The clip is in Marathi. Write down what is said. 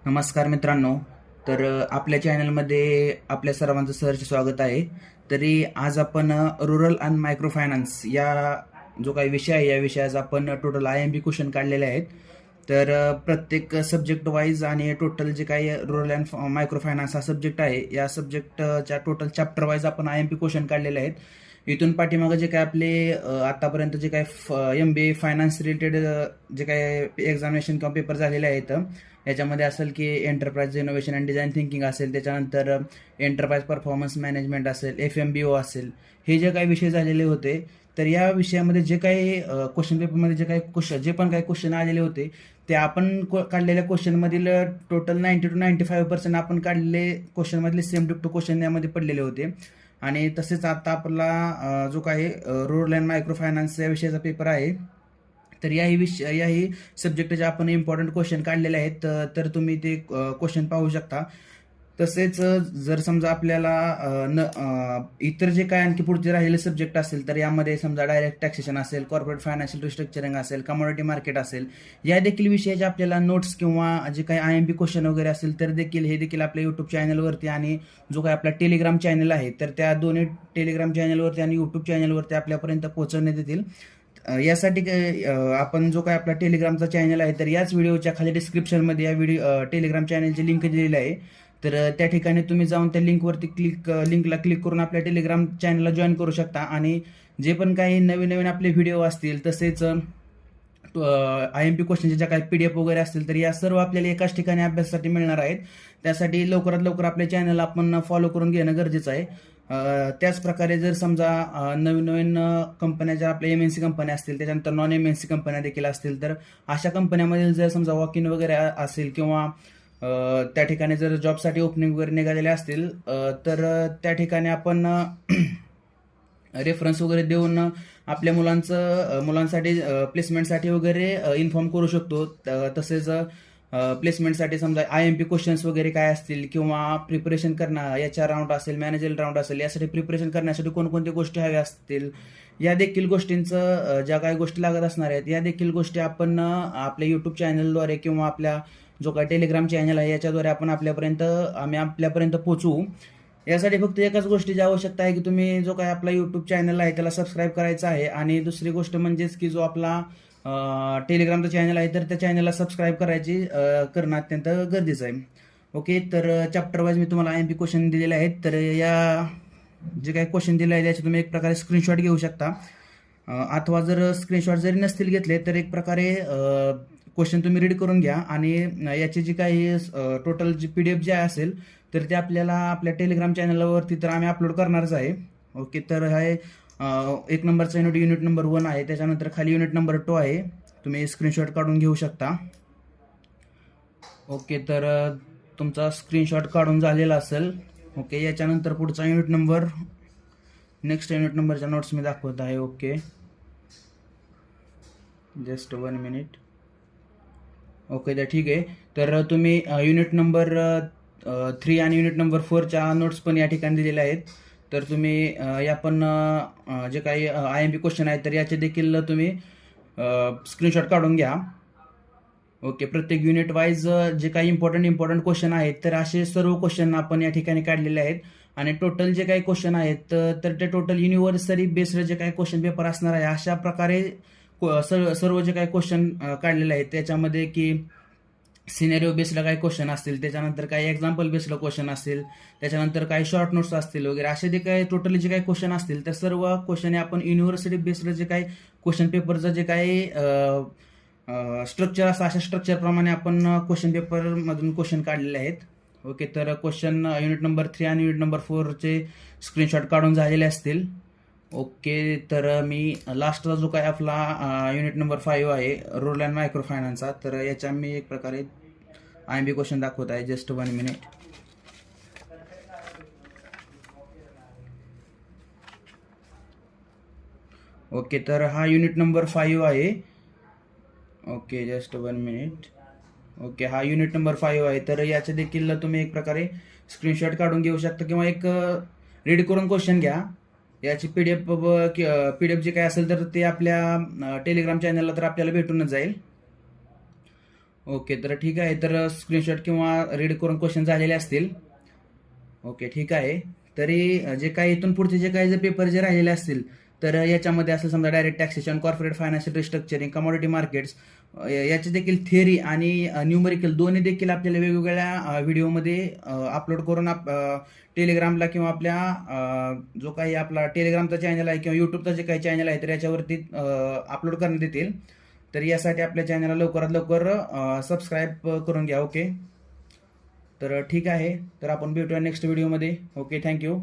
नमस्कार मित्रांनो. आपल्या चॅनलमध्ये आपल्या सर्वांचं सहर्ष स्वागत आहे. तरी आज आपण रुरल अँड मायक्रो फायनान्स या जो काही विषय आहे या विषयाचा आपण टोटल IMP क्वेश्चन काढलेले आहेत. प्रत्येक सब्जेक्ट वाईज आणि टोटल जे काही रुरल अँड मायक्रो फायनान्स हा सब्जेक्ट आहे या सब्जेक्टच्या टोटल चॅप्टर वाईज आपण IMP क्वेश्चन काढलेले आहेत. इथून पाठीमागं जे काय आपले आतापर्यंत जे काय MBA फायनान्स रिलेटेड जे काय एक्झामिनेशन किंवा पेपर झालेले आहेत याच्यामध्ये असेल की enterprise innovation and design thinking असेल, त्याच्यानंतर एंटरप्राइज परफॉर्मन्स मॅनेजमेंट असेल, FMBO असेल, हे जे काही विषय झालेले होते तर या विषयामध्ये जे काही क्वेश्चन पेपरमध्ये जे पण काही क्वेश्चन आलेले होते ते आपण काढलेल्या क्वेश्चनमधील टोटल 90 to 95% आपण काढलेले क्वेश्चनमधले सेम टू क्वेश्चन यामध्ये पडलेले होते. आणि तसेच आता आपला जो काही रुरल अँड मायक्रो फायनान्स या विषयाचा पेपर आहे तर याही सब्जेक्टचे आपण इम्पॉर्टंट क्वेश्चन काढलेले आहेत. तर तुम्ही ते क्वेश्चन पाहू शकता. तसेच जर समजा आपल्याला इतर जे काय आणखी पुढचे राहिलेले सब्जेक्ट असेल तर यामध्ये समजा डायरेक्ट टॅक्सेशन असेल, कॉर्पोरेट फायनान्शियल रिस्ट्रक्चरिंग असेल, कमोडिटी मार्केट असेल, या देखील विषयाचे आपल्याला नोट्स किंवा जे काही IMP क्वेश्चन वगैरे असेल तर हे देखील आपल्या यूट्यूब चॅनलवरती आणि जो काही आपला टेलिग्राम चॅनल आहे तर त्या दोन्ही टेलिग्राम चॅनलवरती आणि यूट्यूब चॅनलवरती आपल्यापर्यंत पोहोचवण्यात येतील. यासाठी आपण जो काय आपला टेलिग्रामचा चॅनल आहे तर याच व्हिडिओच्या खाली डिस्क्रिप्शनमध्ये या टेलिग्राम चॅनलची लिंक दिलेली आहे. तर त्या ठिकाणी तुम्ही जाऊन त्या लिंकला क्लिक करून आपल्या टेलिग्राम चॅनलला जॉईन करू शकता. आणि जे पण काही नवीन आपले व्हिडिओ असतील तसेच IMP क्वेश्चनचे ज्या काही PDF वगैरे असतील तर या सर्व आपल्याला एकाच ठिकाणी अभ्यासासाठी मिळणार आहेत. त्यासाठी लवकरात लवकर आपल्या चॅनल आपण फॉलो करून घेणं गरजेचं आहे. त्याच प्रकारे जर समजा नवीन कंपन्या ज्या आपल्या MNC कंपन्या असतील त्याच्यानंतर नॉन MNC कंपन्या देखील असतील तर अशा कंपन्यामध्ये जर समजा वॉक इन वगैरे असेल किंवा त्या ठिकाणी जर जॉबसाठी ओपनिंग वगैरे निघालेले असतील तर त्या ठिकाणी आपण रेफरन्स वगैरे देऊन आपल्या मुलांसाठी प्लेसमेंटसाठी वगैरे इन्फॉर्म करू शकतो. तसेच प्लेसमेंटसाठी समजा IMP क्वेश्चन्स वगैरे काय असतील किंवा प्रिपरेशन करणं, HR राऊंड असेल, मॅनेजर राऊंड असेल, यासाठी प्रिपरेशन करण्यासाठी कोणकोणत्या गोष्टी हव्या असतील या देखील गोष्टींचं ज्या काही गोष्टी लागत असणार आहेत या देखील गोष्टी आपण आपल्या यूट्यूब चॅनलद्वारे किंवा आपल्या जो काही टेलिग्राम चॅनल आहे याच्याद्वारे आम्ही आपल्यापर्यंत पोहोचवू. यासाठी फक्त एकच गोष्टीची आवश्यकता आहे की तुम्ही जो काही आपला यूट्यूब चॅनल आहे त्याला सबस्क्राईब करायचा आहे. आणि दुसरी गोष्ट म्हणजेच की जो आपला टेलिग्रामचा चॅनल आहे तर त्या चॅनलला सबस्क्राईब करणं अत्यंत गरजेचं आहे. ओके, तर चॅप्टर वाईज मी तुम्हाला IMP क्वेश्चन दिलेले आहेत. तर या जे काही क्वेश्चन दिले आहेत याचे तुम्ही एक प्रकारे स्क्रीनशॉट घेऊ शकता. अथवा जर स्क्रीनशॉट जरी नसतील घेतले तर एक प्रकारे क्वेश्चन तुम्ही रीड करून घ्या. आणि याची जी काही टोटल जी PDF जे असेल तर ते आपल्याला आपल्या टेलिग्राम चॅनलवरती तर आम्ही अपलोड करणारच आहे. ओके, तर हे 1 नंबरचा युनिट नंबर 1 आहे. त्याच्यानंतर खाली युनिट नंबर 2 आहे. तुम्ही स्क्रीनशॉट काढून घेऊ शकता. ओके, तर तुमचा स्क्रीनशॉट काढून झालेला असेल. ओके, याच्यानंतर पुढचा नेक्स्ट युनिट नंबरच्या नोट्स मी दाखवत आहे. Okay, just 1 minute. ओके, तर ठीक आहे. तर तुम्ही युनिट नंबर 3 आणि युनिट नंबर 4च्या नोट्स पण या ठिकाणी दिलेल्या आहेत. तर तुम्ही या पण जे काही IMP क्वेश्चन आहेत तर याचे देखील तुम्ही स्क्रीनशॉट काढून घ्या. ओके, प्रत्येक युनिट वाईज जे काही इम्पॉर्टंट क्वेश्चन आहेत तर असे सर्व क्वेश्चन आपण या ठिकाणी काढलेले आहेत. आणि टोटल जे काही क्वेश्चन आहेत तर ते टोटल युनिव्हर्सरी बेस्ड जे काही क्वेश्चन पेपर असणार आहे अशा प्रकारे सर्व जे काही क्वेश्चन काढलेले आहेत त्याच्यामध्ये की सिनेरिओ बेस्डला काही क्वेश्चन असतील, त्याच्यानंतर काही एक्झाम्पल बेस्डला क्वेश्चन असतील, त्याच्यानंतर काही शॉर्ट नोट्स असतील वगैरे असे जे काही टोटली जे काही क्वेश्चन असतील तर सर्व क्वेश्चन आपण युनिव्हर्सिटी बेस्ड जे काही क्वेश्चन पेपरचं जे काही स्ट्रक्चर असतं अशा स्ट्रक्चरप्रमाणे आपण क्वेश्चन पेपरमधून क्वेश्चन काढलेले आहेत. ओके, तर क्वेश्चन युनिट नंबर 3 आणि युनिट नंबर 4चे स्क्रीनशॉट काढून झालेले असतील. ओके, तर मी लास्टचा जो काय आपला युनिट नंबर 5 आहे रुरल अँड मायक्रो फायनान्सचा तर याच्या मी एक प्रकारे IMP क्वेश्चन दाखवत आहे. Just 1 minute. ओके, तर हा युनिट नंबर 5 आहे. Okay, just 1 minute. ओके, हा युनिट नंबर 5 आहे. तर याचे देखील तुम्ही एक प्रकारे स्क्रीनशॉट काढून घेऊ शकता किंवा एक रीड करून क्वेश्चन घ्या. याची PDF जे काय असेल तर ते आपल्या टेलिग्राम चॅनलला तर आपल्याला भेटूनच जाईल. ओके, तर ठीक आहे. तर स्क्रीनशॉट किंवा रीड करून क्वेश्चन झालेले असतील. ओके, ठीक आहे. तरी जे काही इथून पुढचे जे काही जे पेपर जे राहिलेले असतील, तर याच्यामध्ये असं समजा direct taxation, corporate financial restructuring, commodity markets, याचे देखील थिअरी आणि न्यूमरिकल दोन्ही देखील आपल्याला वेगवेगळ्या व्हिडिओमध्ये अपलोड करून टेलिग्रामला किंवा आपल्या जो काही आपला टेलिग्रामचा चॅनल आहे किंवा यूट्यूबचा जे काही चॅनल आहे तर याच्यावरती अपलोड करण्यात येतील. तर यासाठी आपल्या चॅनलला लवकरात लवकर सबस्क्राईब करून घ्या. ओके, तर ठीक आहे. तर आपण भेटूया नेक्स्ट व्हिडिओमध्ये. Okay, thank you.